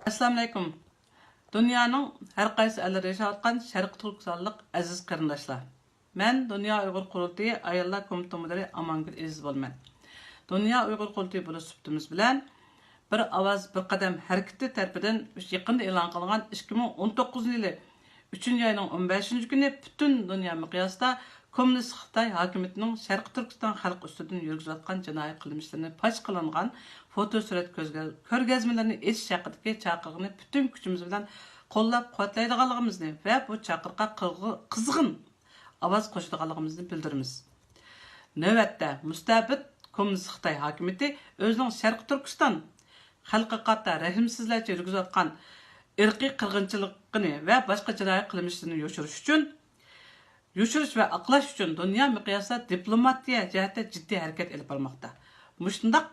Assalamu alaykum. Dünyanın her qaysı əllərdə yaşayotqan Şərq Türkistonluq əziz qarindaşlar. Mən Dünya Uyğur Qurultayı Ayollar Komiteti müdiri Amangül Aziz bolman. Dünya Uyğur Qurultayı buluş sübtimiz bilan bir avaz bir qadam hareketi tərəfindən yaqında elan qılınğan 2019 yılı 3-cü ayının 15-ci günü bütün dünya miqyasında Komünist Xitay hakimiyyətinin Şərq Türkistan xalq üstüdən yürgüzətqan cinayi qılmışlarını paç qılınğan fotosurat ko'rgazmalarini etish haqidagi chaqirig'ini bütün kuchimiz bilan qo'llab quvvatlaydiganligimizni va bu chaqiriqqa qizg'in ovoz qo'shadiganligimizni bildiramiz. Navbatda mustabid Komünist Xitay hakimiyyəti o'zining Şərq Türkistan xalqi qatta rahimsizlarcha yurgizayotgan irqiy qirg'inchiligini va boshqa jinoiy qilmishlarni yoshirish va aqlash uchun dunyo miqyosida diplomatiya jihatda jiddiy harakat olib bormoqda. Mushundaq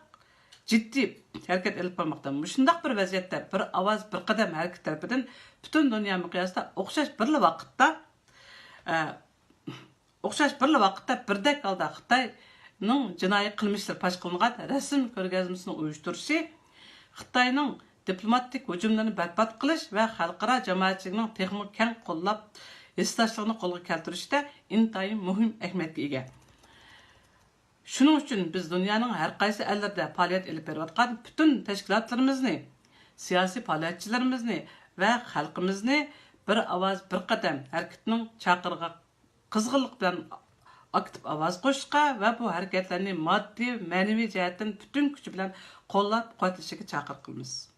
jiddiy harakat olib bormoqda. Mushundaq bir vaziyatda bir ovoz bir qadam harakat tarafidan butun dunyo miqyosida o'xshash bir vaqtda birdek holda Xitoyning jinoiy qilmishlari pash qilingan rasm ko'rgazmasini uyushtirishi Xitoyning diplomatik hujumlarni barbod qilish va xalqaro jamoatchilikning texnik keng qo'llab hissdoshligini qo'lga keltirishda intayin muhim ahamiyatga ega. Shuning uchun biz dunyoning har qaysi ellarda faoliyat olib berayotgan bütün tashkilotlarimizni, siyosiy faoliyatchilarimizni va xalqimizni bir ovoz bir qadam harakatining chaqirig'iga qizg'inlik bilan aktiv ovoz qo'shishga va bu harakatlarni moddiy, ma'naviy jihatdan bütün kuchi bilan qo'llab-quvvatlashiga chaqiriq qilamiz.